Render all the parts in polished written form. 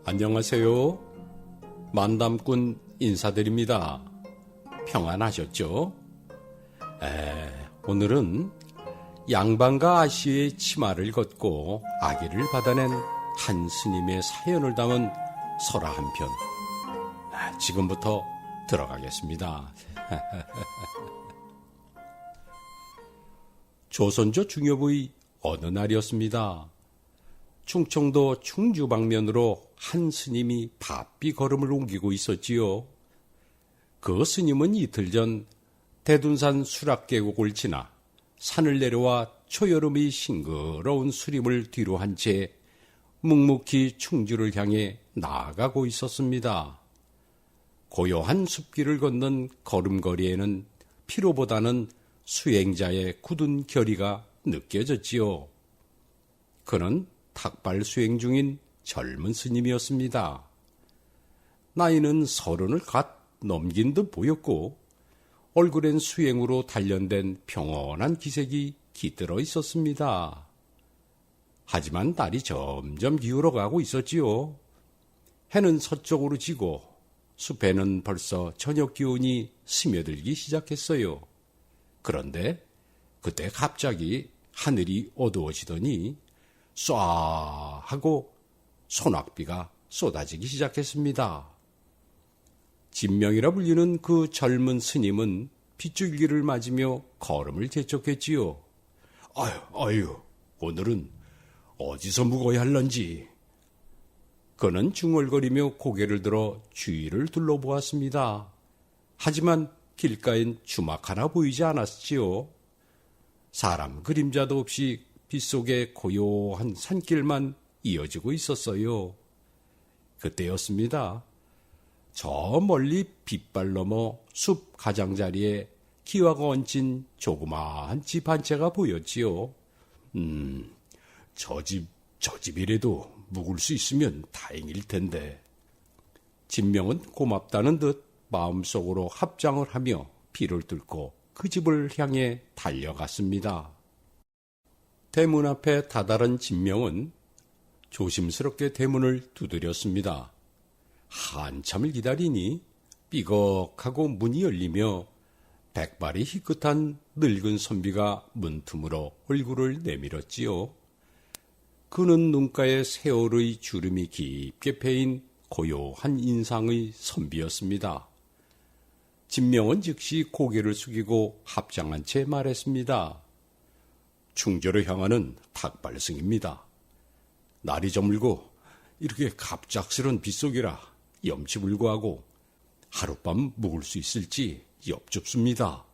안녕하세요. 만담꾼 인사드립니다. 평안하셨죠? 오늘은 양반과 아씨의 치마를 걷고 아기를 받아낸 한 스님의 사연을 담은 설화 한 편. 지금부터 들어가겠습니다. 조선조 중엽의 어느 날이었습니다. 충청도 충주 방면으로 한 스님이 바삐 걸음을 옮기고 있었지요. 그 스님은 이틀 전 대둔산 수락계곡을 지나 산을 내려와 초여름의 싱그러운 수림을 뒤로 한 채 묵묵히 충주를 향해 나아가고 있었습니다. 고요한 숲길을 걷는 걸음걸이에는 피로보다는 수행자의 굳은 결의가 느껴졌지요. 그는 탁발 수행 중인 젊은 스님이었습니다. 나이는 30을 갓 넘긴 듯 보였고 얼굴엔 수행으로 단련된 평온한 기색이 깃들어 있었습니다. 하지만 날이 점점 기울어가고 있었지요. 해는 서쪽으로 지고 숲에는 벌써 저녁 기운이 스며들기 시작했어요. 그런데 그때 갑자기 하늘이 어두워지더니 쏴 하고 소낙비가 쏟아지기 시작했습니다. 진명이라 불리는 그 젊은 스님은 빗줄기를 맞으며 걸음을 재촉했지요. 아유, 오늘은 어디서 묵어야 할런지. 그는 중얼거리며 고개를 들어 주위를 둘러보았습니다. 하지만 길가엔 주막 하나 보이지 않았지요. 사람 그림자도 없이 빗속에 고요한 산길만 이어지고 있었어요. 그때였습니다. 저 멀리 빗발 너머 숲 가장자리에 기와가 얹힌 조그마한 집 한 채가 보였지요. 저 집이라도 묵을 수 있으면 다행일 텐데. 진명은 고맙다는 듯 마음속으로 합장을 하며 피를 뚫고 그 집을 향해 달려갔습니다. 대문 앞에 다다른 진명은 조심스럽게 대문을 두드렸습니다. 한참을 기다리니 삐걱하고 문이 열리며 백발이 희끗한 늙은 선비가 문틈으로 얼굴을 내밀었지요. 그는 눈가에 세월의 주름이 깊게 패인 고요한 인상의 선비였습니다. 진명은 즉시 고개를 숙이고 합장한 채 말했습니다. 충주로 향하는 탁발승입니다. 날이 저물고 이렇게 갑작스런 빗속이라 염치불구하고 하룻밤 묵을 수 있을지 엽죽습니다.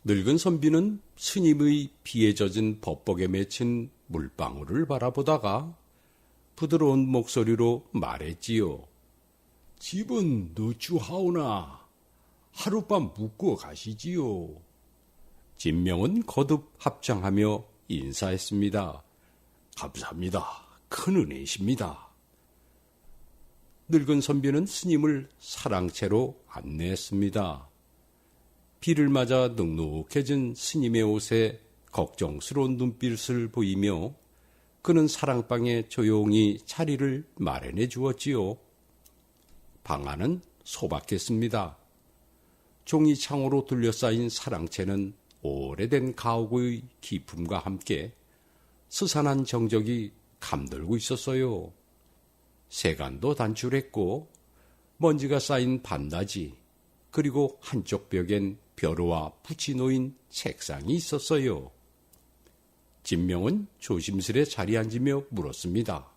늙은 선비는 스님의 비에 젖은 법복에 맺힌 물방울을 바라보다가 부드러운 목소리로 말했지요. 집은 누추하오나 하룻밤 묵고 가시지요. 진명은 거듭 합장하며 인사했습니다. 감사합니다. 큰 은혜이십니다. 늙은 선비는 스님을 사랑채로 안내했습니다. 비를 맞아 눅눅해진 스님의 옷에 걱정스러운 눈빛을 보이며 그는 사랑방에 조용히 자리를 마련해 주었지요. 방 안은 소박했습니다. 종이창으로 둘러싸인 사랑채는 오래된 가옥의 기품과 함께 스산한 정적이 감돌고 있었어요. 세간도 단출했고 먼지가 쌓인 반다지 그리고 한쪽 벽엔 벼루와 붓이 놓인 책상이 있었어요. 진명은 조심스레 자리에 앉으며 물었습니다.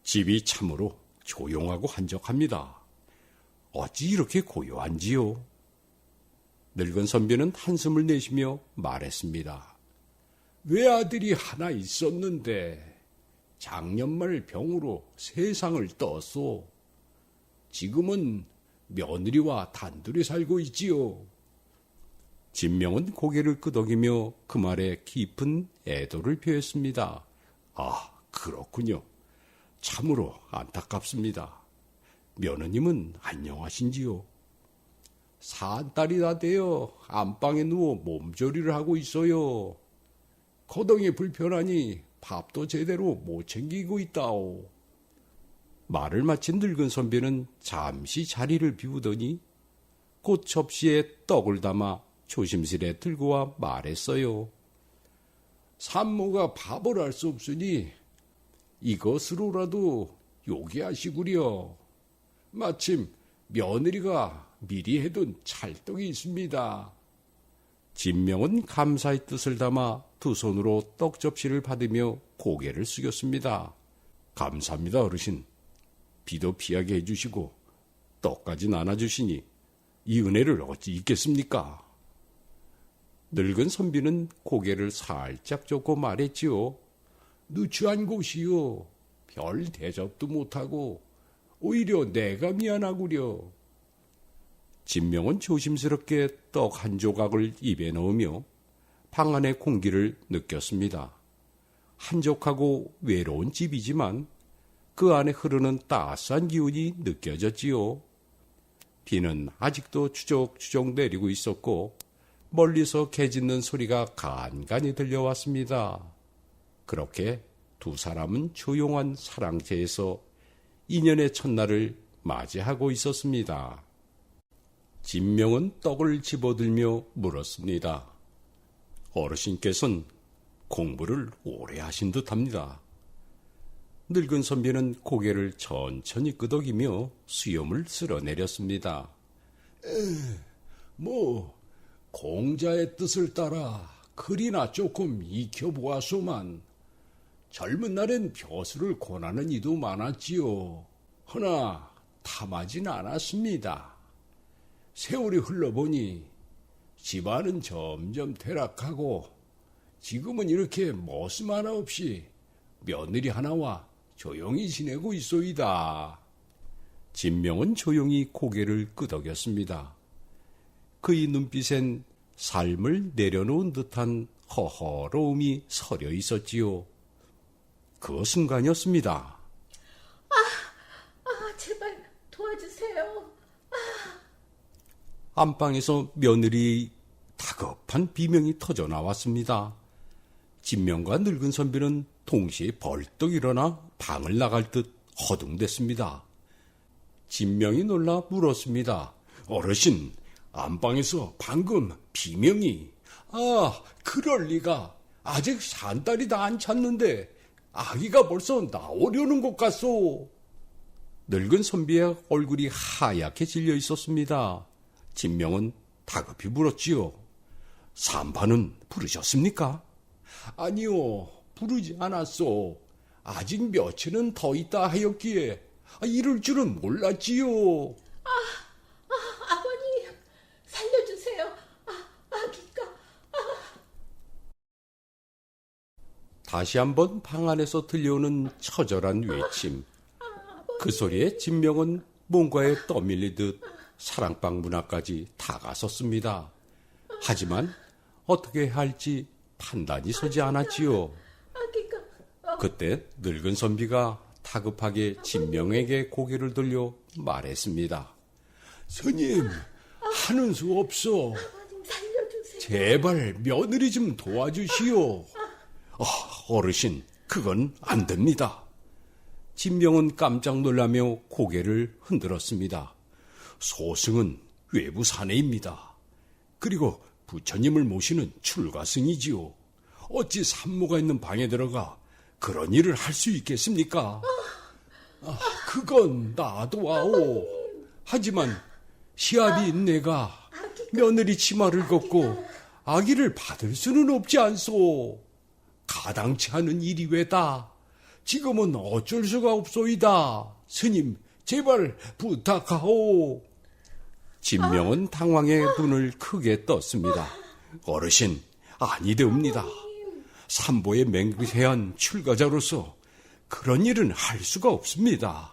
집이 참으로 조용하고 한적합니다. 어찌 이렇게 고요한지요? 늙은 선비는 한숨을 내쉬며 말했습니다. 외아들이 하나 있었는데 작년 말 병으로 세상을 떴소. 지금은 며느리와 단둘이 살고 있지요. 진명은 고개를 끄덕이며 그 말에 깊은 애도를 표했습니다. 그렇군요. 참으로 안타깝습니다. 며느님은 안녕하신지요? 산딸이 다 되어 안방에 누워 몸조리를 하고 있어요. 거동이 불편하니 밥도 제대로 못 챙기고 있다오. 말을 마친 늙은 선비는 잠시 자리를 비우더니 곧 접시에 떡을 담아 조심스레 들고 와 말했어요. 산모가 밥을 할 수 없으니 이것으로라도 요기하시구려. 마침 며느리가 미리 해둔 찰떡이 있습니다. 진명은 감사의 뜻을 담아 두 손으로 떡 접시를 받으며 고개를 숙였습니다. 감사합니다, 어르신. 비도 피하게 해주시고 떡까지 나눠주시니 이 은혜를 어찌 잊겠습니까? 늙은 선비는 고개를 살짝 젓고 말했지요. 누추한 곳이요. 별 대접도 못하고 오히려 내가 미안하구려. 진명은 조심스럽게 떡 한 조각을 입에 넣으며 방 안의 공기를 느꼈습니다. 한적하고 외로운 집이지만 그 안에 흐르는 따스한 기운이 느껴졌지요. 비는 아직도 추적추적 내리고 있었고 멀리서 개 짖는 소리가 간간히 들려왔습니다. 그렇게 두 사람은 조용한 사랑채에서 인연의 첫날을 맞이하고 있었습니다. 진명은 떡을 집어들며 물었습니다. 어르신께서는 공부를 오래 하신 듯합니다. 늙은 선비는 고개를 천천히 끄덕이며 수염을 쓸어내렸습니다. 공자의 뜻을 따라 글이나 조금 익혀보았소만 젊은 날엔 벼슬을 권하는 이도 많았지요. 허나 탐하진 않았습니다. 세월이 흘러보니 집안은 점점 퇴락하고 지금은 이렇게 머슴 하나 없이 며느리 하나와 조용히 지내고 있소이다. 진명은 조용히 고개를 끄덕였습니다. 그의 눈빛엔 삶을 내려놓은 듯한 허허로움이 서려 있었지요. 그 순간이었습니다. 제발 도와주세요. 안방에서 며느리의 다급한 비명이 터져 나왔습니다. 진명과 늙은 선비는 동시에 벌떡 일어나 방을 나갈 듯 허둥댔습니다. 진명이 놀라 물었습니다. 어르신, 안방에서 방금 비명이... 그럴 리가. 아직 산딸이 다 안 찼는데 아기가 벌써 나오려는 것 같소. 늙은 선비의 얼굴이 하얗게 질려 있었습니다. 진명은 다급히 물었지요. 산파는 부르셨습니까? 아니요, 부르지 않았소. 아직 며칠은 더 있다 하였기에 이럴 줄은 몰랐지요. 아버님, 살려주세요. 아기가... 다시 한번 방 안에서 들려오는 처절한 외침. 그 소리에 진명은 뭔가에 떠밀리듯 사랑방 문 앞까지 다가섰습니다. 하지만 어떻게 해야 할지 판단이 서지 않았지요. 그때 늙은 선비가 다급하게 진명에게 고개를 돌려 말했습니다. 스님, 하는 수 없어. 제발 며느리 좀 도와주시오. 어르신, 그건 안 됩니다. 진명은 깜짝 놀라며 고개를 흔들었습니다. 소승은 외부 사내입니다. 그리고 부처님을 모시는 출가승이지요. 어찌 산모가 있는 방에 들어가 그런 일을 할 수 있겠습니까? 그건 나도 아오. 하지만 시합인 내가 며느리 치마를 걷고 아기를 받을 수는 없지 않소. 가당치 않은 일이 왜다. 지금은 어쩔 수가 없소이다. 스님, 제발 부탁하오. 진명은 당황해 눈을 크게 떴습니다. 어르신, 아니되옵니다. 산보의 맹세한 출가자로서 그런 일은 할 수가 없습니다.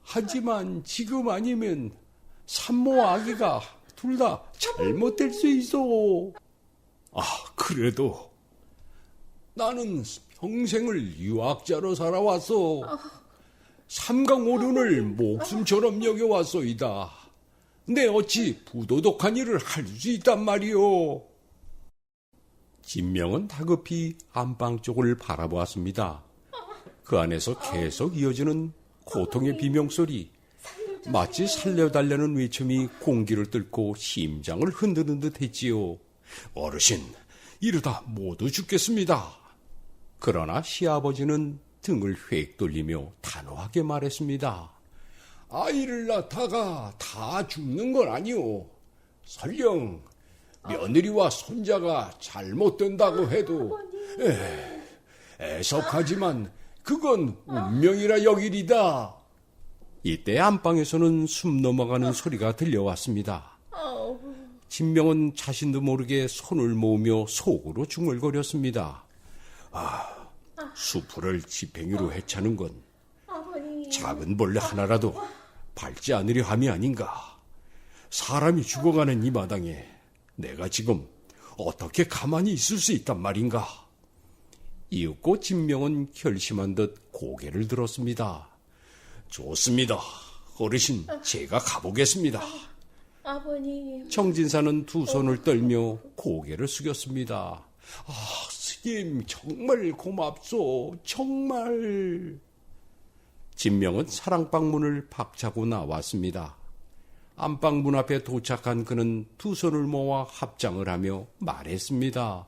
하지만 지금 아니면 산모 아기가 둘 다 잘못될 수 있어. 그래도 나는 평생을 유학자로 살아왔어. 삼강오륜을 목숨처럼 여겨왔소이다. 내 어찌 부도덕한 일을 할 수 있단 말이오. 진명은 다급히 안방 쪽을 바라보았습니다. 그 안에서 계속 이어지는 고통의 비명소리, 살려주세요. 마치 살려달라는 외침이 공기를 뚫고 심장을 흔드는 듯 했지요. 어르신, 이러다 모두 죽겠습니다. 그러나 시아버지는 등을 휙 돌리며 단호하게 말했습니다. 아이를 낳다가 다 죽는 건 아니오. 설령 며느리와 손자가 잘못된다고 해도 애석하지만 그건 운명이라 여기리다. 이때 안방에서는 숨 넘어가는 소리가 들려왔습니다. 진명은 자신도 모르게 손을 모으며 속으로 중얼거렸습니다. 수풀을 지팽이로 해차는 건 아버님. 작은 벌레 하나라도 밟지 않으려 함이 아닌가. 사람이 죽어가는 이 마당에 내가 지금 어떻게 가만히 있을 수 있단 말인가. 이윽고 진명은 결심한 듯 고개를 들었습니다. 좋습니다. 어르신, 제가 가보겠습니다. 아버님. 정진사는 두 손을 떨며 고개를 숙였습니다. 스님, 정말 고맙소. 정말. 진명은 사랑방 문을 박차고 나왔습니다. 안방 문 앞에 도착한 그는 두 손을 모아 합장을 하며 말했습니다.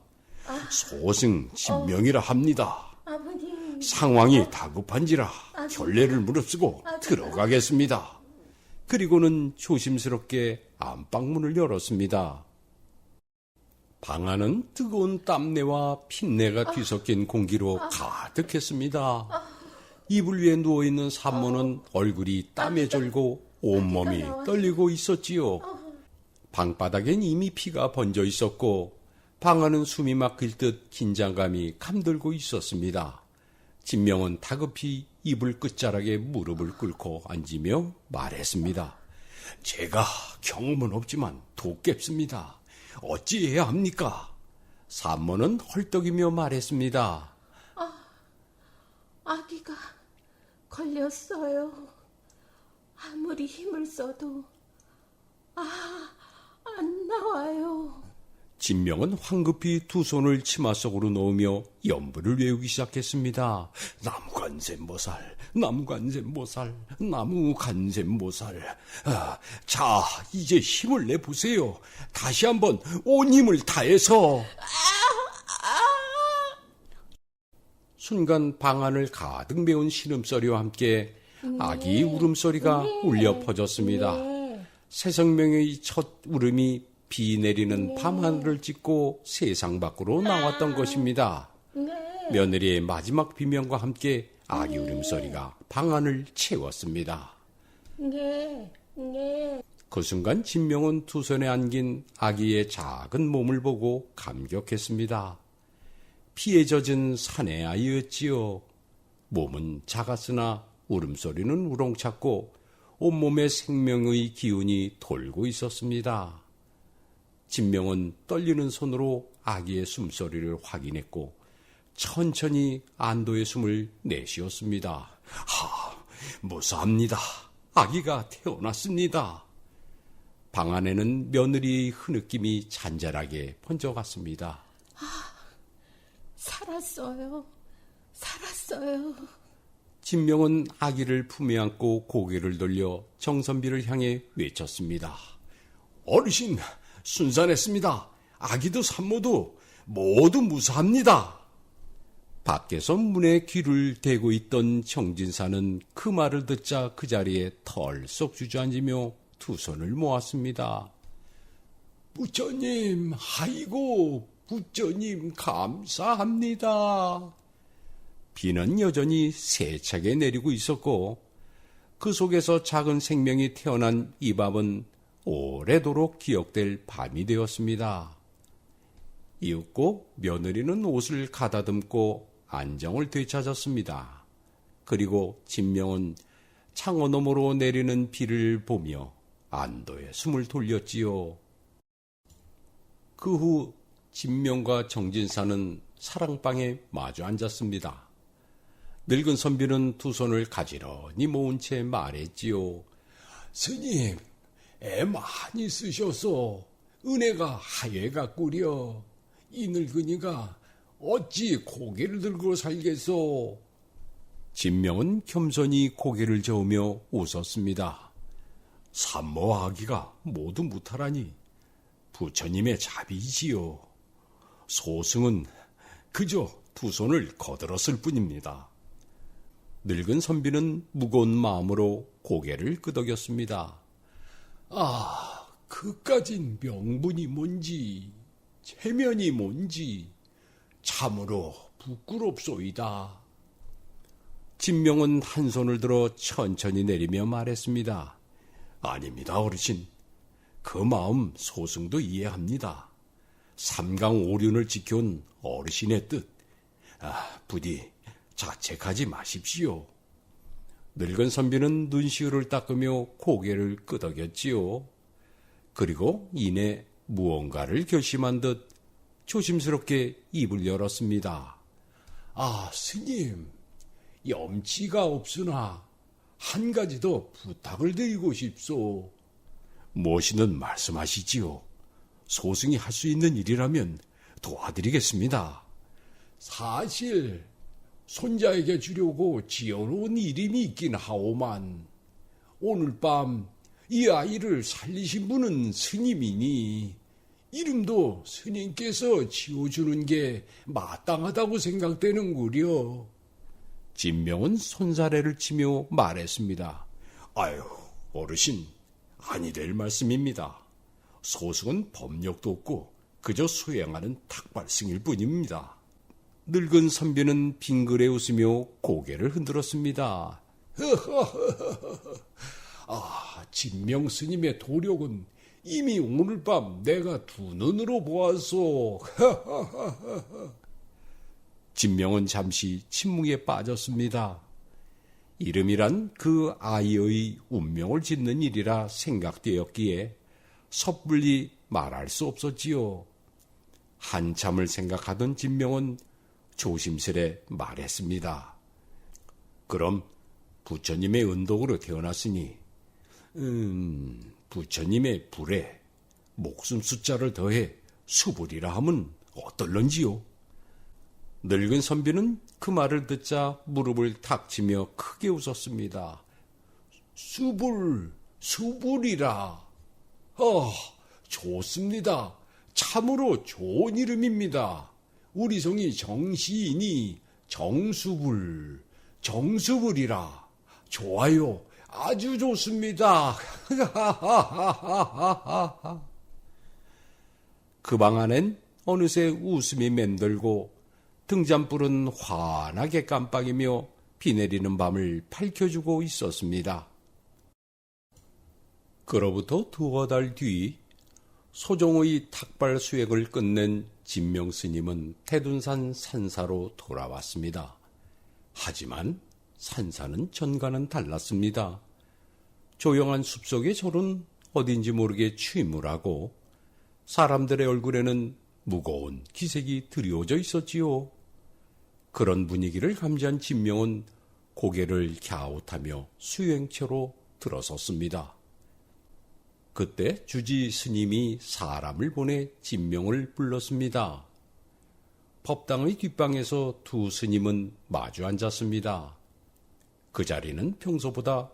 소승 진명이라 합니다. 아버님. 상황이 다급한지라 결례를 무릅쓰고 들어가겠습니다. 그리고는 조심스럽게 안방문을 열었습니다. 방 안은 뜨거운 땀내와 핏내가 뒤섞인 공기로 가득했습니다. 이불 위에 누워있는 산모는 얼굴이 땀에 절고 온몸이 떨리고 있었지요. 방바닥엔 이미 피가 번져 있었고 방 안은 숨이 막힐 듯 긴장감이 감돌고 있었습니다. 진명은 다급히 이불 끝자락에 무릎을 꿇고 앉으며 말했습니다. 제가 경험은 없지만 돕겠습니다. 어찌해야 합니까? 산모는 헐떡이며 말했습니다. 아기가 걸렸어요. 아무리 힘을 써도 안 나와요. 진명은 황급히 두 손을 치마 속으로 넣으며 연부를 외우기 시작했습니다. 나무간센보살, 나무간센보살, 나무간센보살. 자, 이제 힘을 내보세요. 다시 한번 온 힘을 다해서. 순간 방 안을 가득 메운 신음소리와 함께 아기 울음소리가 울려 퍼졌습니다. 새 생명의 첫 울음이 비 내리는 밤하늘을 찢고 세상 밖으로 나왔던 것입니다. 며느리의 마지막 비명과 함께 아기 울음소리가 방 안을 채웠습니다. 그 순간 진명은 두 손에 안긴 아기의 작은 몸을 보고 감격했습니다. 피에 젖은 사내 아이였지요. 몸은 작았으나 울음소리는 우렁찼고 온몸에 생명의 기운이 돌고 있었습니다. 진명은 떨리는 손으로 아기의 숨소리를 확인했고 천천히 안도의 숨을 내쉬었습니다. 무사합니다. 아기가 태어났습니다. 방 안에는 며느리의 흐느낌이 잔잔하게 번져갔습니다. 살았어요. 살았어요. 진명은 아기를 품에 안고 고개를 돌려 정선비를 향해 외쳤습니다. 어르신, 순산했습니다. 아기도 산모도 모두 무사합니다. 밖에서 문에 귀를 대고 있던 정진사는 그 말을 듣자 그 자리에 털썩 주저앉으며 두 손을 모았습니다. 부처님, 아이고, 부처님 감사합니다. 비는 여전히 세차게 내리고 있었고 그 속에서 작은 생명이 태어난 이 밤은 오래도록 기억될 밤이 되었습니다. 이윽고 며느리는 옷을 가다듬고 안정을 되찾았습니다. 그리고 진명은 창호 너머로 내리는 비를 보며 안도의 숨을 돌렸지요. 그 후 진명과 정진사는 사랑방에 마주 앉았습니다. 늙은 선비는 두 손을 가지런히 모은 채 말했지요. 스님, 애 많이 쓰셔서 은혜가 하얘가 꾸려. 이 늙은이가 어찌 고개를 들고 살겠소? 진명은 겸손히 고개를 저으며 웃었습니다. 산모와 아기가 모두 무탈하니 부처님의 자비이지요. 소승은 그저 두 손을 거들었을 뿐입니다. 늙은 선비는 무거운 마음으로 고개를 끄덕였습니다. 아, 그까진 명분이 뭔지, 체면이 뭔지 참으로 부끄럽소이다. 진명은 한 손을 들어 천천히 내리며 말했습니다. 아닙니다, 어르신. 그 마음 소승도 이해합니다. 삼강오륜을 지켜온 어르신의 뜻. 부디 자책하지 마십시오. 늙은 선비는 눈시울을 닦으며 고개를 끄덕였지요. 그리고 이내 무언가를 결심한 듯 조심스럽게 입을 열었습니다. 스님, 염치가 없으나 한 가지 더 부탁을 드리고 싶소. 무엇이든 말씀하시지요. 소승이 할 수 있는 일이라면 도와드리겠습니다. 사실 손자에게 주려고 지어놓은 이름이 있긴 하오만 오늘 밤 이 아이를 살리신 분은 스님이니 이름도 스님께서 지어주는 게 마땅하다고 생각되는구려. 진명은 손사래를 치며 말했습니다. 아유, 어르신, 아니 될 말씀입니다. 소승은 법력도 없고 그저 수행하는 탁발승일 뿐입니다. 늙은 선비는 빙그레 웃으며 고개를 흔들었습니다. 진명 스님의 도력은 이미 오늘 밤 내가 두 눈으로 보았소. 진명은 잠시 침묵에 빠졌습니다. 이름이란 그 아이의 운명을 짓는 일이라 생각되었기에 섣불리 말할 수 없었지요. 한참을 생각하던 진명은 조심스레 말했습니다. 그럼 부처님의 은덕으로 태어났으니 부처님의 불에 목숨 숫자를 더해 수불이라 함은 어떨런지요? 늙은 선비는 그 말을 듣자 무릎을 탁 치며 크게 웃었습니다. 수불이라. 좋습니다. 참으로 좋은 이름입니다. 우리 성이 정시이니 정수불이라. 좋아요. 아주 좋습니다. 그 방 안엔 어느새 웃음이 맴돌고 등잔불은 환하게 깜빡이며 비 내리는 밤을 밝혀주고 있었습니다. 그로부터 두어 달 뒤 소종의 탁발 수액을 끝낸 진명 스님은 태둔산 산사로 돌아왔습니다. 하지만 산사는 전과는 달랐습니다. 조용한 숲속의 절은 어딘지 모르게 취무하고 사람들의 얼굴에는 무거운 기색이 드리워져 있었지요. 그런 분위기를 감지한 진명은 고개를 갸웃하며 수행처로 들어섰습니다. 그때 주지 스님이 사람을 보내 진명을 불렀습니다. 법당의 뒷방에서 두 스님은 마주 앉았습니다. 그 자리는 평소보다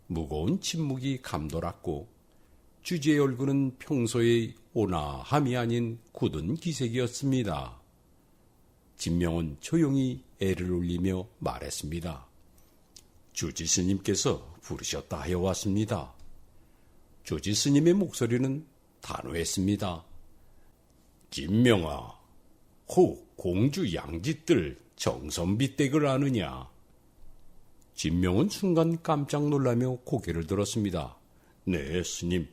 무거운 침묵이 감돌았고 주지의 얼굴은 평소의 온화함이 아닌 굳은 기색이었습니다. 진명은 조용히 애를 울리며 말했습니다. 주지 스님께서 부르셨다 하여 왔습니다. 주지 스님의 목소리는 단호했습니다. 진명아, 혹 공주 양짓들 정선비댁을 아느냐? 진명은 순간 깜짝 놀라며 고개를 들었습니다. 네, 스님.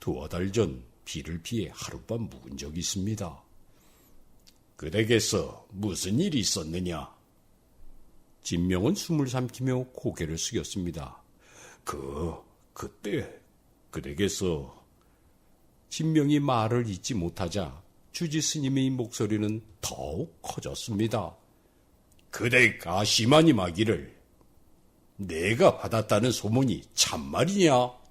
두어 달 전 비를 피해 하룻밤 묵은 적이 있습니다. 그댁에서 무슨 일이 있었느냐? 진명은 숨을 삼키며 고개를 숙였습니다. 그때 그댁에서 진명이 말을 잇지 못하자 주지 스님의 목소리는 더욱 커졌습니다. 그댁 아시마니 마기를 내가 받았다는 소문이 참말이냐?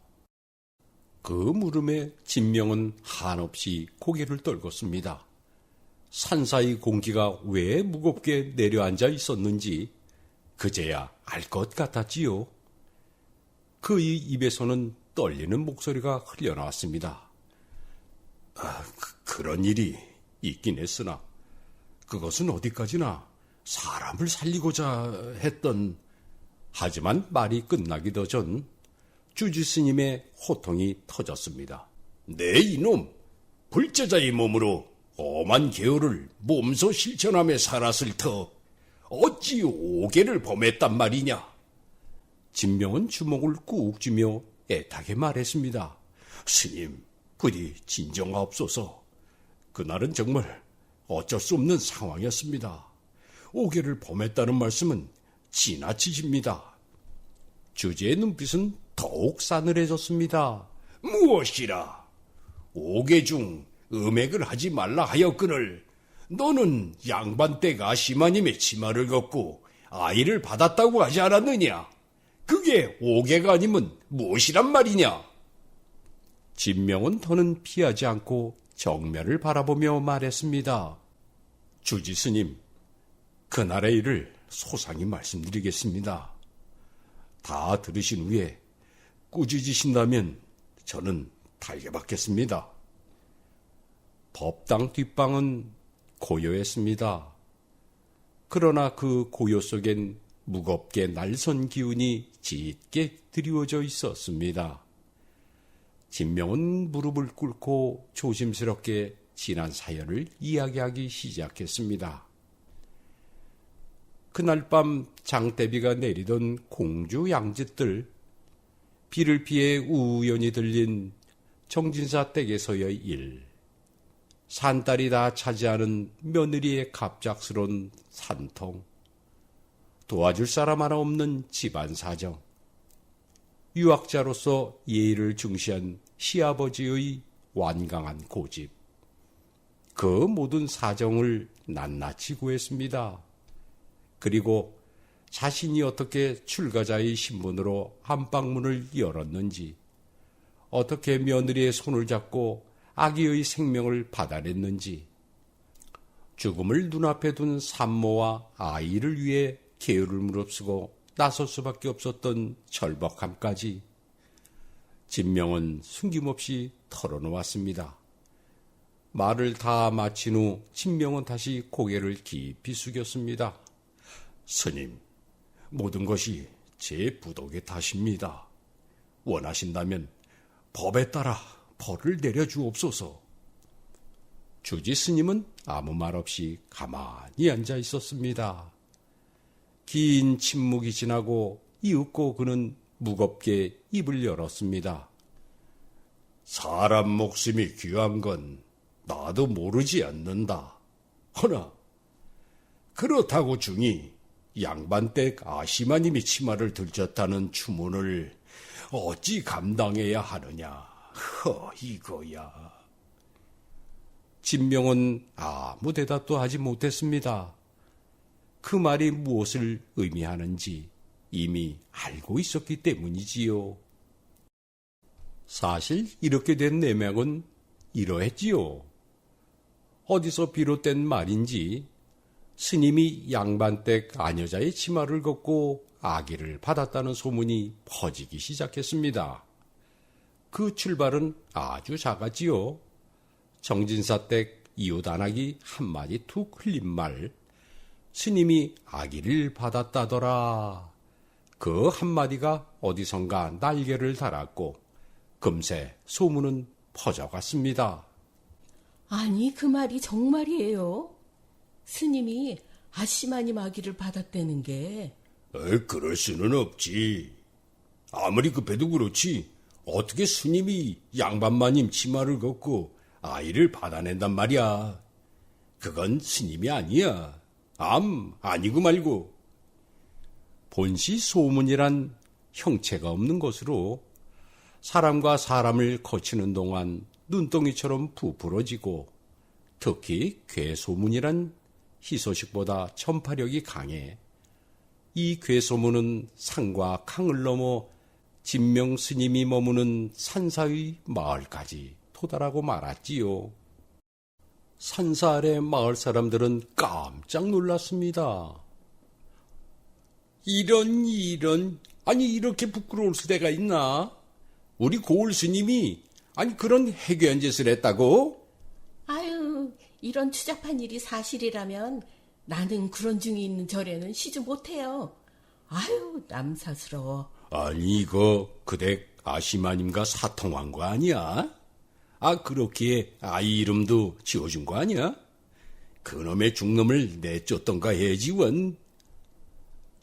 그 물음에 진명은 한없이 고개를 떨궜습니다. 산사의 공기가 왜 무겁게 내려앉아 있었는지 그제야 알 것 같았지요. 그의 입에서는 떨리는 목소리가 흘려나왔습니다. 그런 일이 있긴 했으나 그것은 어디까지나 사람을 살리고자 했던. 하지만 말이 끝나기도 전 주지 스님의 호통이 터졌습니다. 내 이놈! 불제자의 몸으로 엄한 계율을 몸소 실천하며 살았을 터 어찌 오계를 범했단 말이냐? 진명은 주먹을 꾹 쥐며 애타게 말했습니다. 스님, 부디 진정하옵소서. 그날은 정말 어쩔 수 없는 상황이었습니다. 오계를 범했다는 말씀은 지나치십니다. 주지의 눈빛은 더욱 싸늘해졌습니다. 무엇이라? 오계 중 음액을 하지 말라 하였거늘 너는 양반댁 아시마님의 치마를 걷고 아이를 받았다고 하지 않았느냐? 그게 오계가 아니면 무엇이란 말이냐? 진명은 더는 피하지 않고 정면을 바라보며 말했습니다. 주지 스님, 그날의 일을 소상히 말씀드리겠습니다. 다 들으신 후에 꾸짖으신다면 저는 달려받겠습니다. 법당 뒷방은 고요했습니다. 그러나 그 고요 속엔 무겁게 날선 기운이 짙게 드리워져 있었습니다. 진명은 무릎을 꿇고 조심스럽게 지난 사연을 이야기하기 시작했습니다. 그날 밤 장대비가 내리던 공주 양짓들, 비를 피해 우연히 들린 정진사 댁에서의 일, 산딸이 다 차지하는 며느리의 갑작스런 산통, 도와줄 사람 하나 없는 집안 사정, 유학자로서 예의를 중시한 시아버지의 완강한 고집, 그 모든 사정을 낱낱이 구했습니다. 그리고 자신이 어떻게 출가자의 신분으로 안방문을 열었는지, 어떻게 며느리의 손을 잡고 아기의 생명을 받아냈는지, 죽음을 눈앞에 둔 산모와 아이를 위해 계율을 무릅쓰고 나설 수밖에 없었던 절박함까지 진명은 숨김없이 털어놓았습니다. 말을 다 마친 후 진명은 다시 고개를 깊이 숙였습니다. 스님, 모든 것이 제 부덕의 탓입니다. 원하신다면 법에 따라 벌을 내려주옵소서. 주지 스님은 아무 말 없이 가만히 앉아 있었습니다. 긴 침묵이 지나고 이윽고 그는 무겁게 입을 열었습니다. 사람 목숨이 귀한 건 나도 모르지 않는다. 허나 그렇다고 중이 양반댁 아시마님이 치마를 들쳤다는 추문을 어찌 감당해야 하느냐. 이거야. 진명은 아무 대답도 하지 못했습니다. 그 말이 무엇을 의미하는지 이미 알고 있었기 때문이지요. 사실 이렇게 된 내막은 이러했지요. 어디서 비롯된 말인지 스님이 양반댁 아녀자의 치마를 걷고 아기를 받았다는 소문이 퍼지기 시작했습니다. 그 출발은 아주 작았지요. 정진사 댁 이웃 안악이 한마디 툭 흘린 말, 스님이 아기를 받았다더라. 그 한마디가 어디선가 날개를 달았고 금세 소문은 퍼져갔습니다. 아니, 그 말이 정말이에요? 스님이 아시마님 아기를 받았다는 게. 그럴 수는 없지. 아무리 급해도 그렇지 어떻게 스님이 양반마님 치마를 걷고 아이를 받아낸단 말이야. 그건 스님이 아니야. 아니고 말고. 본시 소문이란 형체가 없는 것으로 사람과 사람을 거치는 동안 눈덩이처럼 부풀어지고, 특히 괴소문이란 희소식보다 전파력이 강해 이 괴소문은 산과 강을 넘어 진명 스님이 머무는 산사의 마을까지 도달하고 말았지요. 산사 아래 마을 사람들은 깜짝 놀랐습니다. 이런. 아니, 이렇게 부끄러울 수가 있나? 우리 고을 스님이, 아니, 그런 해괴한 짓을 했다고? 아유, 이런 추잡한 일이 사실이라면 나는 그런 중이 있는 절에는 시주 못해요. 아유, 남사스러워. 아니, 이거 그댁 아시마님과 사통한 거 아니야? 아, 그렇기에 아이 이름도 지어준 거 아니야? 그놈의 중놈을 내쫓던가 해야지 원.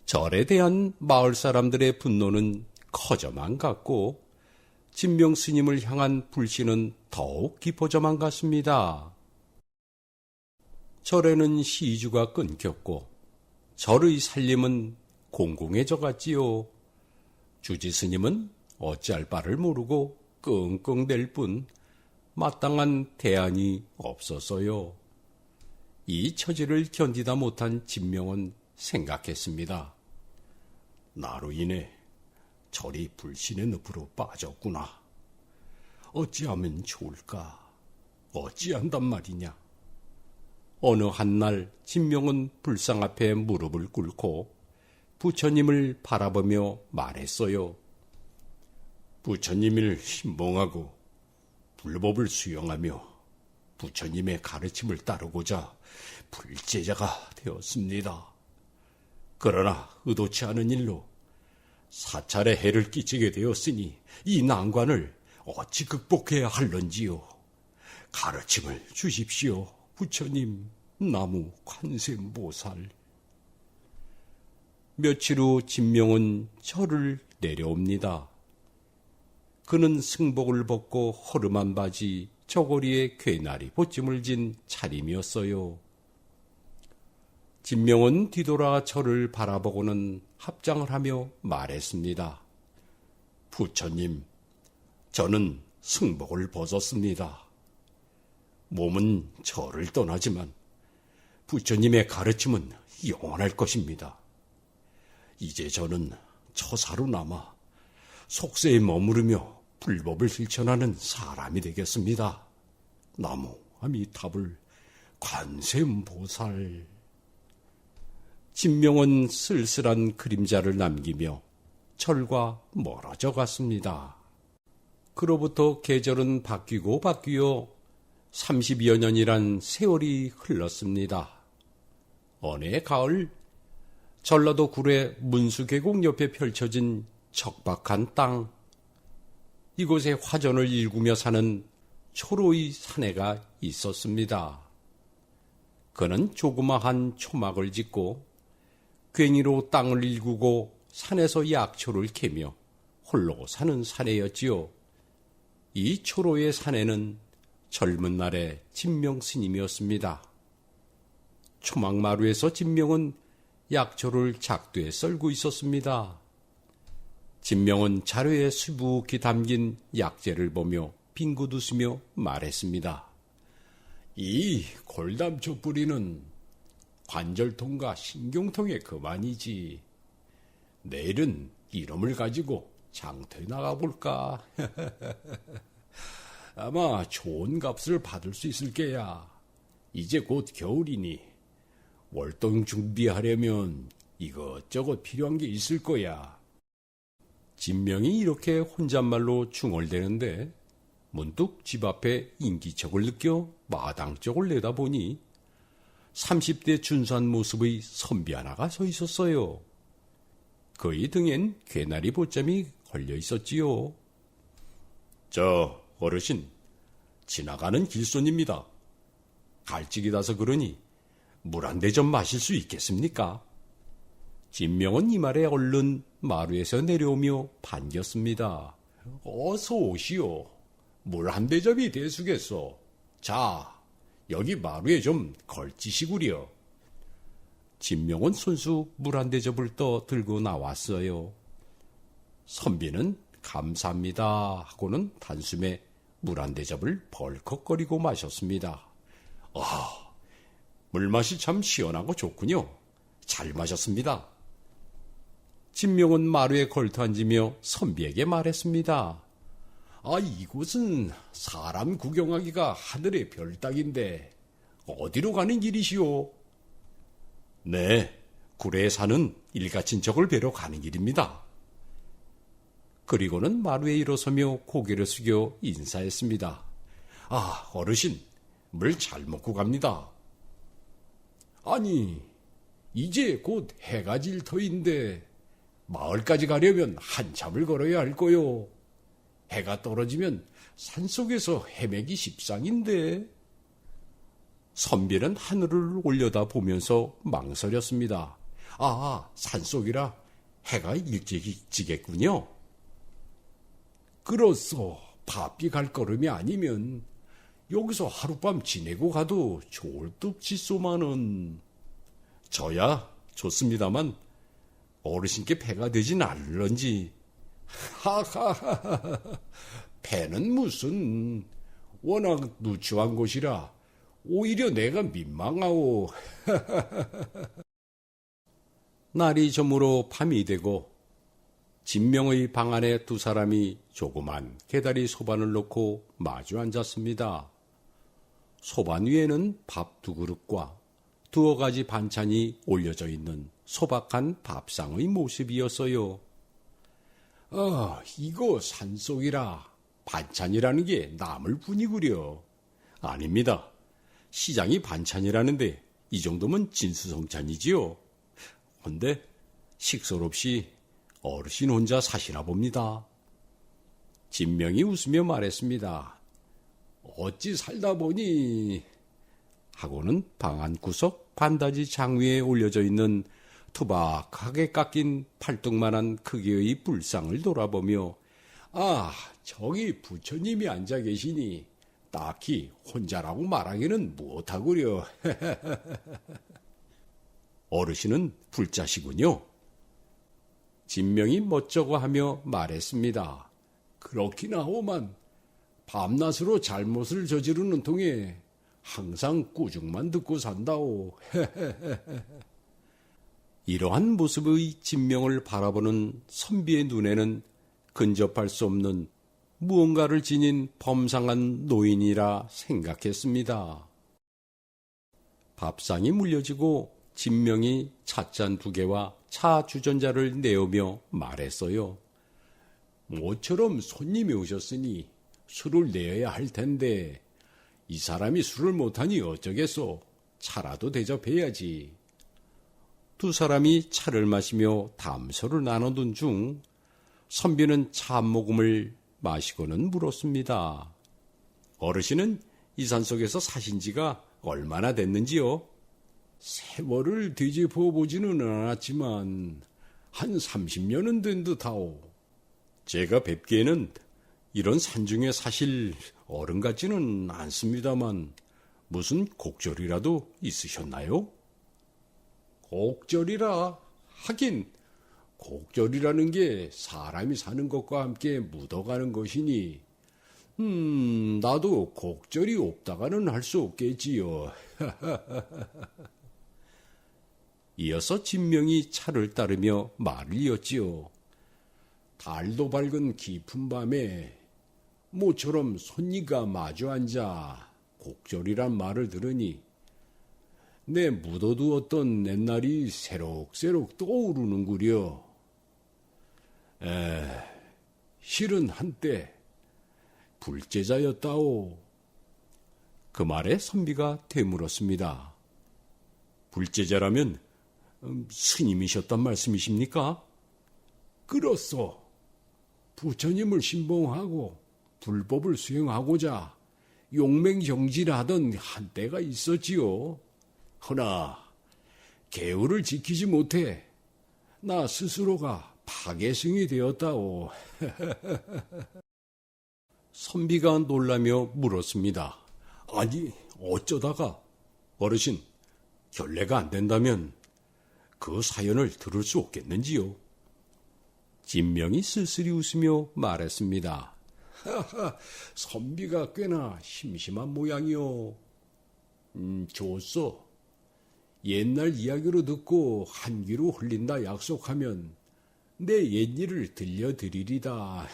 절에 대한 마을 사람들의 분노는 커져만 갔고 진명 스님을 향한 불신은 더욱 깊어져만 갔습니다. 절에는 시주가 끊겼고 절의 살림은 공공해져 갔지요. 주지 스님은 어찌할 바를 모르고 끙끙댈 뿐 마땅한 대안이 없었어요. 이 처지를 견디다 못한 진명은 생각했습니다. 나로 인해 절이 불신의 늪으로 빠졌구나. 어찌하면 좋을까? 어찌한단 말이냐? 어느 한날 진명은 불상 앞에 무릎을 꿇고 부처님을 바라보며 말했어요. 부처님을 신봉하고 불법을 수용하며 부처님의 가르침을 따르고자 불제자가 되었습니다. 그러나 의도치 않은 일로 사찰에 해를 끼치게 되었으니 이 난관을 어찌 극복해야 할런지요. 가르침을 주십시오. 부처님, 나무 관세음보살. 며칠 후 진명은 절을 내려옵니다. 그는 승복을 벗고 허름한 바지, 저고리에 괴나리 보찜을 진 차림이었어요. 진명은 뒤돌아 절을 바라보고는 합장을 하며 말했습니다. 부처님, 저는 승복을 벗었습니다. 몸은 저를 떠나지만 부처님의 가르침은 영원할 것입니다. 이제 저는 처사로 남아 속세에 머무르며 불법을 실천하는 사람이 되겠습니다. 나무 아미타불 관세음보살. 진명은 쓸쓸한 그림자를 남기며 절과 멀어져 갔습니다. 그로부터 계절은 바뀌어 30여 년이란 세월이 흘렀습니다. 어느 해 가을, 전라도 구례 문수계곡 옆에 펼쳐진 척박한 땅, 이곳에 화전을 일구며 사는 초로의 사내가 있었습니다. 그는 조그마한 초막을 짓고 괭이로 땅을 일구고 산에서 약초를 캐며 홀로 사는 사내였지요. 이 초로의 사내는 젊은 날의 진명 스님이었습니다. 초막마루에서 진명은 약초를 작두에 썰고 있었습니다. 진명은 자루에 수북히 담긴 약재를 보며 빙긋 웃으며 말했습니다. 이 골담초 뿌리는 관절통과 신경통에 그만이지. 내일은 이놈을 가지고 장터에 나가볼까? 아마 좋은 값을 받을 수 있을 게야. 이제 곧 겨울이니 월동 준비하려면 이것저것 필요한 게 있을 거야. 진명이 이렇게 혼잣말로 중얼대는데 문득 집 앞에 인기척을 느껴 마당 쪽을 내다보니 30대 준수한 모습의 선비 하나가 서 있었어요. 그의 등엔 괴나리 보쌈이 걸려 있었지요. 저 어르신, 지나가는 길손입니다. 갈증이 나서 그러니 물 한 대 좀 마실 수 있겠습니까? 진명은 이 말에 얼른 마루에서 내려오며 반겼습니다. 어서 오시오. 물 한 대접이 대수겠소. 자, 여기 마루에 좀 걸치시구려. 진명은 손수 물 한 대접을 떠 들고 나왔어요. 선비는 감사합니다 하고는 단숨에 물 한 대접을 벌컥거리고 마셨습니다. 물맛이 참 시원하고 좋군요. 잘 마셨습니다. 진명은 마루에 걸터 앉으며 선비에게 말했습니다. 이곳은 사람 구경하기가 하늘의 별 따기인데 어디로 가는 길이시오? 네, 구례에 사는 일가친척을 뵈러 가는 길입니다. 그리고는 마루에 일어서며 고개를 숙여 인사했습니다. 아, 어르신, 물 잘 먹고 갑니다. 아니, 이제 곧 해가 질 터인데 마을까지 가려면 한참을 걸어야 할 거요. 해가 떨어지면 산속에서 헤매기 십상인데. 선비는 하늘을 올려다보면서 망설였습니다. 아, 산속이라 해가 일찍 지겠군요. 그렇소. 바삐 갈 걸음이 아니면 여기서 하룻밤 지내고 가도 좋을 듯지소만은. 저야 좋습니다만 어르신께 배가 되진 않을런지. 하하하하. 배는 무슨, 워낙 누추한 곳이라 오히려 내가 민망하오. 날이 저물어 밤이 되고 진명의 방 안에 두 사람이 조그만 개다리 소반을 놓고 마주 앉았습니다. 소반 위에는 밥 두 그릇과 두어 가지 반찬이 올려져 있는 소박한 밥상의 모습이었어요. 이거 산속이라 반찬이라는 게 남을 뿐이구려. 아닙니다. 시장이 반찬이라는데 이 정도면 진수성찬이지요. 근데 식솔 없이 어르신 혼자 사시나 봅니다. 진명이 웃으며 말했습니다. 어찌 살다 보니 하고는 방 한 구석 반다지 장 위에 올려져 있는 투박하게 깎인 팔뚝만한 크기의 불상을 돌아보며 저기 부처님이 앉아 계시니 딱히 혼자라고 말하기는 못하구려. 어르신은 불자시군요. 진명이 멋쩍어하며 말했습니다. 그렇긴 하오만 밤낮으로 잘못을 저지르는 통에 항상 꾸중만 듣고 산다오. 이러한 모습의 진명을 바라보는 선비의 눈에는 근접할 수 없는 무언가를 지닌 범상한 노인이라 생각했습니다. 밥상이 물려지고 진명이 찻잔 두 개와 차 주전자를 내오며 말했어요. 모처럼 손님이 오셨으니 술을 내어야 할 텐데 이 사람이 술을 못하니 어쩌겠소. 차라도 대접해야지. 두 사람이 차를 마시며 담소를 나누던 중 선비는 차 한 모금을 마시고는 물었습니다. 어르신은 이 산속에서 사신 지가 얼마나 됐는지요? 세월을 뒤집어 보지는 않았지만 한 30년은 된 듯하오. 제가 뵙기에는 이런 산중에 사실 어른 같지는 않습니다만 무슨 곡절이라도 있으셨나요? 곡절이라 하긴 곡절이라는 게 사람이 사는 것과 함께 묻어가는 것이니 나도 곡절이 없다가는 할 수 없겠지요. 이어서 진명이 차를 따르며 말을 이었지요. 달도 밝은 깊은 밤에 모처럼 손니가 마주 앉아 곡절이란 말을 들으니 내 묻어두었던 옛날이 새록새록 떠오르는구려. 실은 한때 불제자였다오. 그 말에 선비가 되물었습니다. 불제자라면 스님이셨단 말씀이십니까? 그렇소. 부처님을 신봉하고 불법을 수행하고자 용맹정진하던 한때가 있었지요. 허나 계율을 지키지 못해 나 스스로가 파괴승이 되었다오. 선비가 놀라며 물었습니다. 아니, 어쩌다가? 어르신, 결례가 안 된다면 그 사연을 들을 수 없겠는지요? 진명이 쓸쓸히 웃으며 말했습니다. 선비가 꽤나 심심한 모양이오. 좋소. 옛날 이야기로 듣고 한 귀로 흘린다 약속하면 내 옛일을 들려드리리다.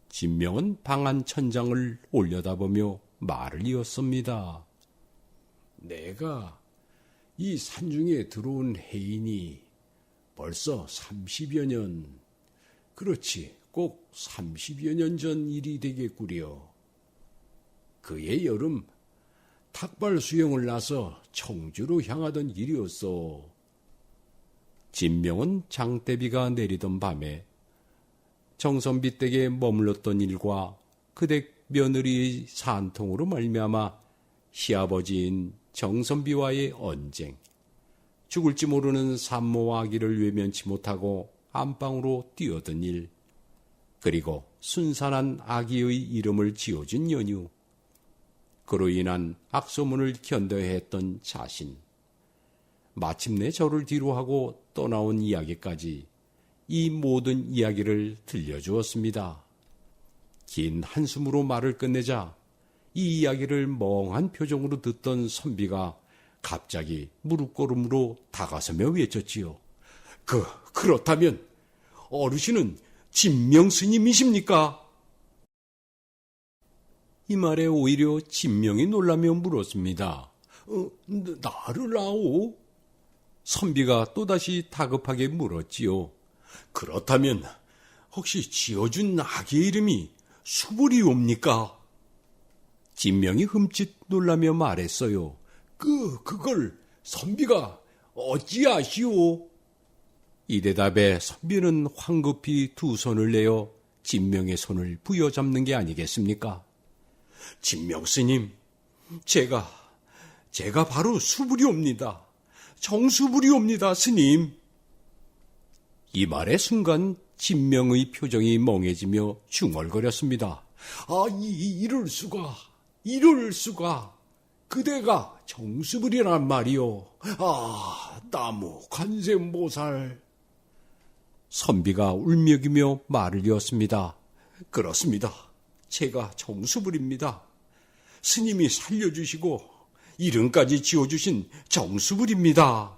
진명은 방안 천장을 올려다보며 말을 이었습니다. 내가 이 산중에 들어온 해인이 벌써 30여 년, 그렇지, 꼭 30여 년 전 일이 되겠구려. 그해 여름 탁발 수영을 나서 청주로 향하던 일이었어. 진명은 장대비가 내리던 밤에 정선비 댁에 머물렀던 일과 그댁 며느리의 산통으로 말미암아 시아버지인 정선비와의 언쟁, 죽을지 모르는 산모와 아기를 외면치 못하고 안방으로 뛰어든 일, 그리고 순산한 아기의 이름을 지어준 연유, 그로 인한 악소문을 견뎌야 했던 자신, 마침내 저를 뒤로하고 떠나온 이야기까지 이 모든 이야기를 들려주었습니다. 긴 한숨으로 말을 끝내자 이 이야기를 멍한 표정으로 듣던 선비가 갑자기 무릎꿇음으로 다가서며 외쳤지요. 그렇다면 어르신은 진명 스님이십니까? 이 말에 오히려 진명이 놀라며 물었습니다. 나를 아오? 선비가 또다시 다급하게 물었지요. 그렇다면 혹시 지어준 아기의 이름이 수불이옵니까? 진명이 흠칫 놀라며 말했어요. 그걸 선비가 어찌아시오? 이 대답에 선비는 황급히 두 손을 내어 진명의 손을 부여잡는 게 아니겠습니까? 진명 스님, 제가 바로 수불이옵니다. 정수불이옵니다, 스님. 이 말의 순간 진명의 표정이 멍해지며 중얼거렸습니다. 이럴 수가. 그대가 정수불이란 말이오. 나무 관세음보살. 선비가 울먹이며 말을 이었습니다. 그렇습니다. 제가 정수불입니다. 스님이 살려주시고 이름까지 지어주신 정수불입니다.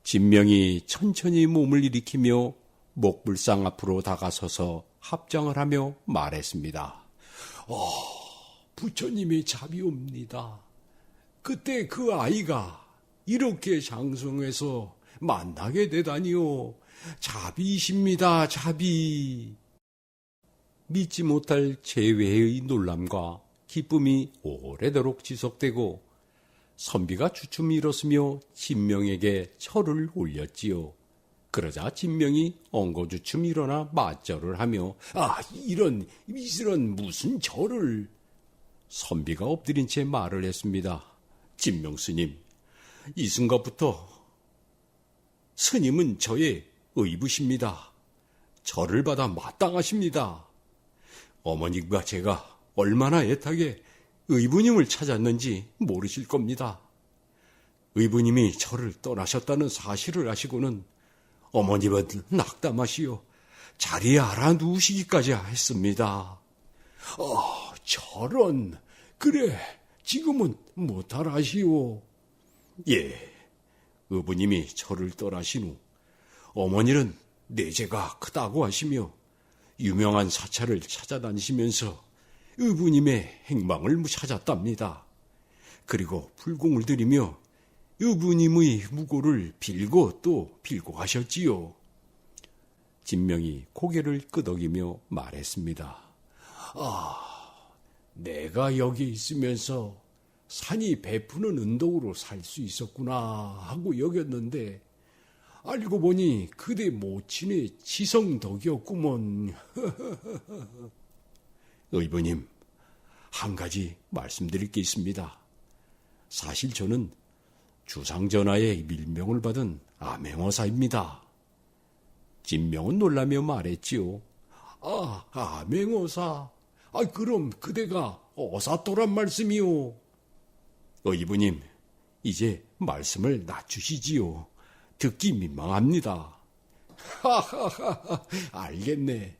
진명이 천천히 몸을 일으키며 목불상 앞으로 다가서서 합장을 하며 말했습니다. 부처님의 자비옵니다. 그때 그 아이가 이렇게 장성해서 만나게 되다니요. 자비이십니다, 자비. 믿지 못할 재회의 놀람과 기쁨이 오래도록 지속되고 선비가 주춤 일었으며 진명에게 철을 올렸지요. 그러자 진명이 엉거주춤 일어나 맞절을 하며 이런 무슨 절을. 선비가 엎드린 채 말을 했습니다. 진명 스님, 이 순간부터 스님은 저의 의부십니다. 절을 받아 마땅하십니다. 어머님과 제가 얼마나 애타게 의부님을 찾았는지 모르실 겁니다. 의부님이 저를 떠나셨다는 사실을 아시고는 어머님은 낙담하시어 자리에 알아누우시기까지 했습니다. 저런, 그래, 지금은 못하라시오. 예, 의부님이 저를 떠나신 후 어머니는 내재가 크다고 하시며 유명한 사찰을 찾아다니시면서 의부님의 행방을 찾았답니다. 그리고 불공을 드리며 의부님의 무고를 빌고 또 빌고 가셨지요. 진명이 고개를 끄덕이며 말했습니다. 내가 여기 있으면서 산이 베푸는 은덕으로 살 수 있었구나 하고 여겼는데 알고 보니 그대 모친의 지성덕이었구먼. 의부님, 한 가지 말씀드릴 게 있습니다. 사실 저는 주상전하의 밀명을 받은 암행어사입니다. 진명은 놀라며 말했지요. 암행어사. 그럼 그대가 어사또란 말씀이오. 의부님, 이제 말씀을 낮추시지요. 듣기 민망합니다. 알겠네.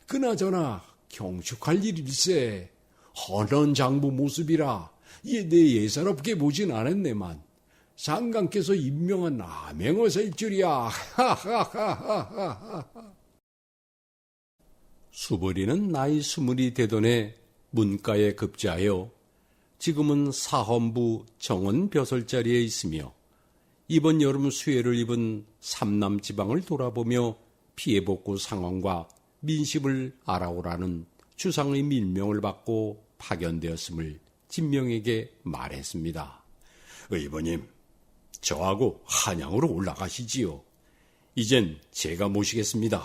그나저나 경축할 일일세. 헌원 장부 모습이라 내 예사롭게 보진 않았네만 상강께서 임명한 암행어사일 줄이야. 수벌이는 나이 20이 되던 해 문과에 급제하여 지금은 사헌부 정원 벼슬자리에 있으며 이번 여름 수해를 입은 삼남 지방을 돌아보며 피해복구 상황과 민심을 알아오라는 주상의 밀명을 받고 파견되었음을 진명에게 말했습니다. 의보님, 저하고 한양으로 올라가시지요. 이젠 제가 모시겠습니다.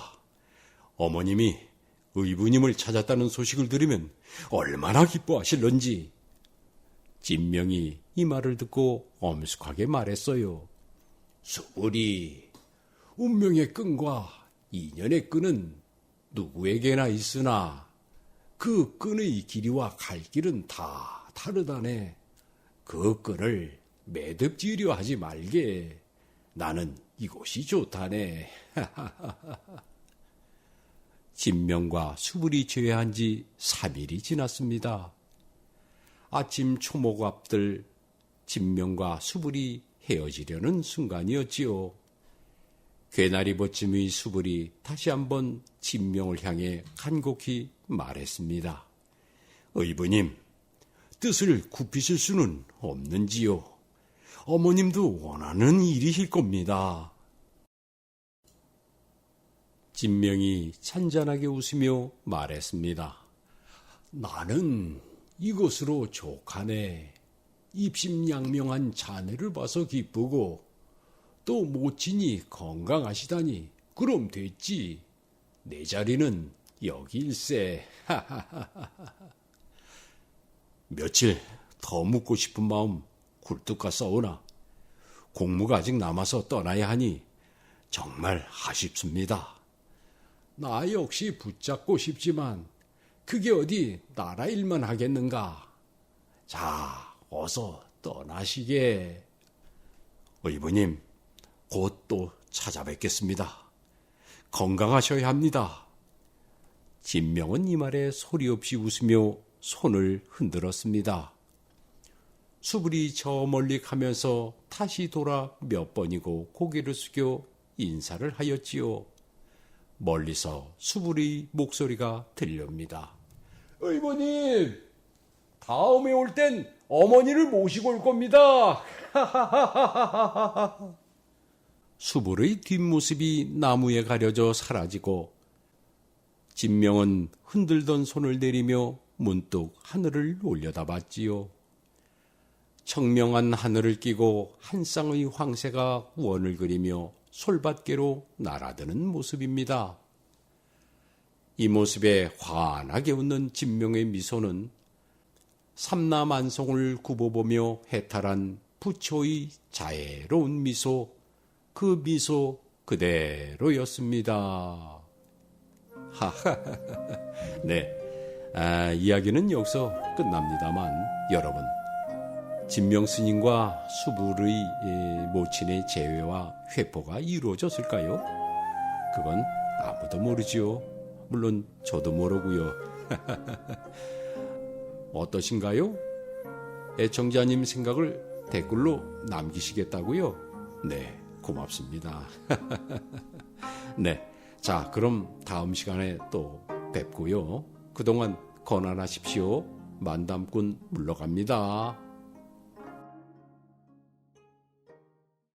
어머님이 의부님을 찾았다는 소식을 들으면 얼마나 기뻐하실런지. 진명이 이 말을 듣고 엄숙하게 말했어요. 수불이, 운명의 끈과 인연의 끈은 누구에게나 있으나 그 끈의 길이와 갈 길은 다 다르다네. 그 끈을 매듭지으려 하지 말게. 나는 이곳이 좋다네. 진명과 수불이 죄한 지 3일이 지났습니다. 아침 초목 앞들 진명과 수불이 헤어지려는 순간이었지요. 괴나리 벗짐의 수불이 다시 한번 진명을 향해 간곡히 말했습니다. 의부님, 뜻을 굽히실 수는 없는지요. 어머님도 원하는 일이실 겁니다. 진명이 찬잔하게 웃으며 말했습니다. 나는 이것으로 족하네. 입심양명한 자네를 봐서 기쁘고 또 모친이 건강하시다니 그럼 됐지. 내 자리는 여기일세. 며칠 더 묵고 싶은 마음 굴뚝 갔사오나 공무가 아직 남아서 떠나야 하니 정말 아쉽습니다. 나 역시 붙잡고 싶지만 그게 어디 나라 일만 하겠는가. 자, 어서 떠나시게. 의부님, 곧 또 찾아뵙겠습니다. 건강하셔야 합니다. 진명은 이 말에 소리 없이 웃으며 손을 흔들었습니다. 수불이 저 멀리 가면서 다시 돌아 몇 번이고 고개를 숙여 인사를 하였지요. 멀리서 수불의 목소리가 들립니다. 의보님, 다음에 올 땐 어머니를 모시고 올 겁니다. 수불의 뒷모습이 나무에 가려져 사라지고 진명은 흔들던 손을 내리며 문득 하늘을 올려다봤지요. 청명한 하늘을 끼고 한 쌍의 황새가 원을 그리며 솔밭계로 날아드는 모습입니다. 이 모습에 환하게 웃는 진명의 미소는 삼라만송을 굽어보며 해탈한 부처의 자애로운 미소, 그 미소 그대로였습니다. 네, 이야기는 여기서 끝납니다만 여러분, 진명스님과 수불의 모친의 재회와 회포가 이루어졌을까요? 그건 아무도 모르지요. 물론 저도 모르고요. 어떠신가요? 애청자님 생각을 댓글로 남기시겠다고요? 네, 고맙습니다. 네, 자, 그럼 다음 시간에 또 뵙고요. 그동안 건안하십시오. 만담꾼 물러갑니다.